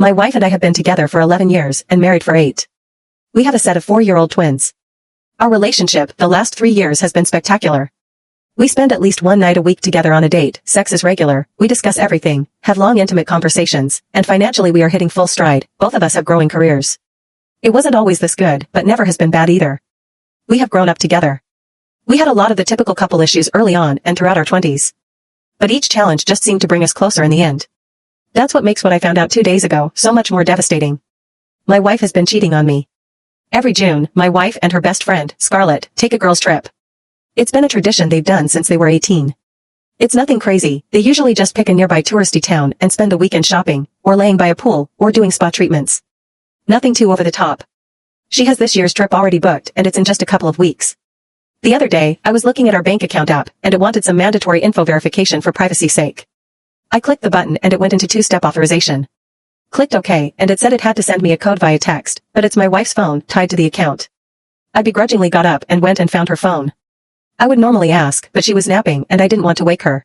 My wife and I have been together for 11 years and married for 8. We have a set of 4-year-old twins. Our relationship, the last 3 years, has been spectacular. We spend at least one night a week together on a date, sex is regular, we discuss everything, have long intimate conversations, and financially we are hitting full stride, both of us have growing careers. It wasn't always this good, but never has been bad either. We have grown up together. We had a lot of the typical couple issues early on and throughout our 20s. But each challenge just seemed to bring us closer in the end. That's what makes what I found out 2 days ago so much more devastating. My wife has been cheating on me. Every June, my wife and her best friend, Scarlett, take a girls' trip. It's been a tradition they've done since they were 18. It's nothing crazy, they usually just pick a nearby touristy town and spend the weekend shopping, or laying by a pool, or doing spa treatments. Nothing too over the top. She has this year's trip already booked and it's in just a couple of weeks. The other day, I was looking at our bank account app, and it wanted some mandatory info verification for privacy's sake. I clicked the button and it went into 2-step authorization. Clicked OK, and it said it had to send me a code via text, but it's my wife's phone, tied to the account. I begrudgingly got up and went and found her phone. I would normally ask, but she was napping and I didn't want to wake her.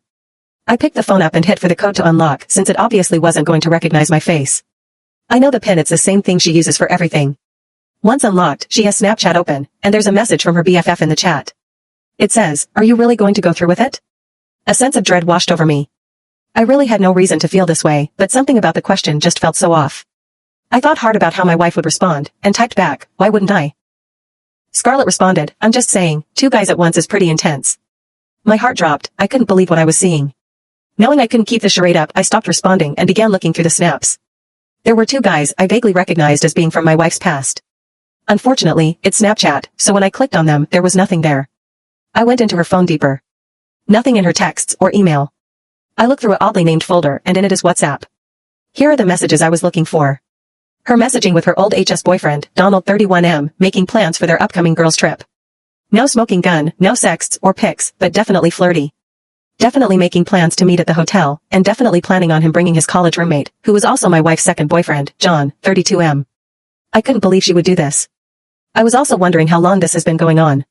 I picked the phone up and hit for the code to unlock since it obviously wasn't going to recognize my face. I know the PIN, it's the same thing she uses for everything. Once unlocked, she has Snapchat open, and there's a message from her BFF in the chat. It says, "Are you really going to go through with it?" A sense of dread washed over me. I really had no reason to feel this way, but something about the question just felt so off. I thought hard about how my wife would respond, and typed back, "Why wouldn't I?" Scarlett responded, "I'm just saying, 2 guys at once is pretty intense." My heart dropped, I couldn't believe what I was seeing. Knowing I couldn't keep the charade up, I stopped responding and began looking through the snaps. There were 2 guys I vaguely recognized as being from my wife's past. Unfortunately, it's Snapchat, so when I clicked on them, there was nothing there. I went into her phone deeper. Nothing in her texts or email. I looked through an oddly named folder, and in it is WhatsApp. Here are the messages I was looking for. Her messaging with her old HS boyfriend, Donald 31M, making plans for their upcoming girls' trip. No smoking gun, no sexts or pics, but definitely flirty. Definitely making plans to meet at the hotel, and definitely planning on him bringing his college roommate, who was also my wife's second boyfriend, John, 32M. I couldn't believe she would do this. I was also wondering how long this has been going on.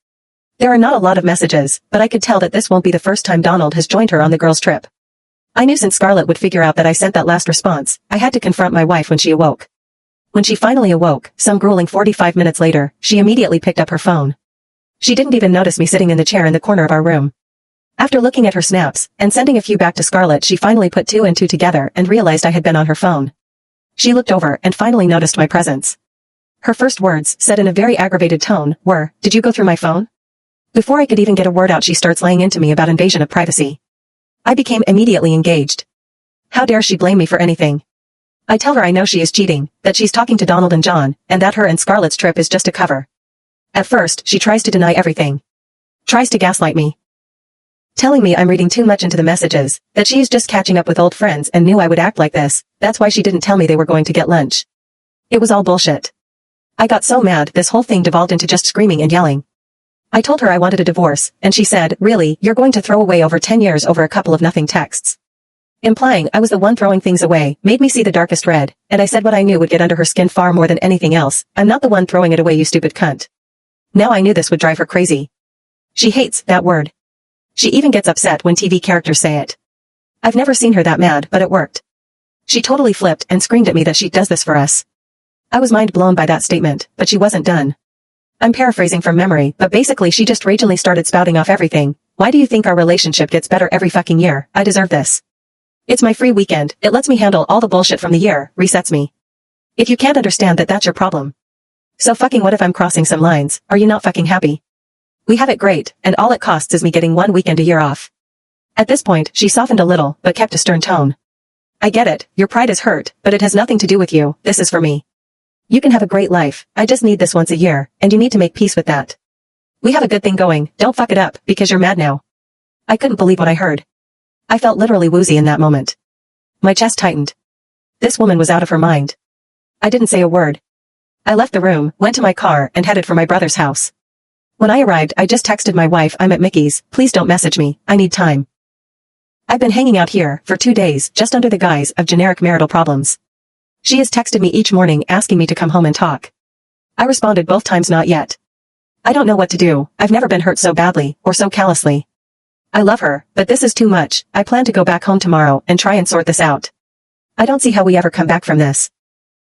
There are not a lot of messages, but I could tell that this won't be the first time Donald has joined her on the girls' trip. I knew since Scarlett would figure out that I sent that last response, I had to confront my wife when she awoke. When she finally awoke, some grueling 45 minutes later, she immediately picked up her phone. She didn't even notice me sitting in the chair in the corner of our room. After looking at her snaps, and sending a few back to Scarlett, she finally put 2 and 2 together and realized I had been on her phone. She looked over and finally noticed my presence. Her first words, said in a very aggravated tone, were, "Did you go through my phone?" Before I could even get a word out, she starts laying into me about invasion of privacy. I became immediately engaged. How dare she blame me for anything? I tell her I know she is cheating, that she's talking to Donald and John, and that her and Scarlett's trip is just a cover. At first, she tries to deny everything. Tries to gaslight me. Telling me I'm reading too much into the messages, that she is just catching up with old friends and knew I would act like this, that's why she didn't tell me they were going to get lunch. It was all bullshit. I got so mad, this whole thing devolved into just screaming and yelling. I told her I wanted a divorce, and she said, "Really, you're going to throw away over 10 years over a couple of nothing texts?" Implying I was the one throwing things away, made me see the darkest red, and I said what I knew would get under her skin far more than anything else, "I'm not the one throwing it away, you stupid cunt." Now I knew this would drive her crazy. She hates that word. She even gets upset when TV characters say it. I've never seen her that mad, but it worked. She totally flipped and screamed at me that she does this for us. I was mind blown by that statement, but she wasn't done. I'm paraphrasing from memory, but basically she just ragingly started spouting off everything. "Why do you think our relationship gets better every fucking year? I deserve this. It's my free weekend, it lets me handle all the bullshit from the year, resets me. If you can't understand that, that's your problem. So fucking what if I'm crossing some lines? Are you not fucking happy? We have it great, and all it costs is me getting 1 weekend a year off." At this point, she softened a little, but kept a stern tone. "I get it, your pride is hurt, but it has nothing to do with you, this is for me. You can have a great life, I just need this once a year, and you need to make peace with that. We have a good thing going, don't fuck it up, because you're mad now." I couldn't believe what I heard. I felt literally woozy in that moment. My chest tightened. This woman was out of her mind. I didn't say a word. I left the room, went to my car, and headed for my brother's house. When I arrived, I just texted my wife, "I'm at Mickey's, please don't message me, I need time. I've been hanging out here for 2 days, just under the guise of generic marital problems." She has texted me each morning asking me to come home and talk. I responded both times, "Not yet. I don't know what to do, I've never been hurt so badly, or so callously. I love her, but this is too much, I plan to go back home tomorrow and try and sort this out. I don't see how we ever come back from this."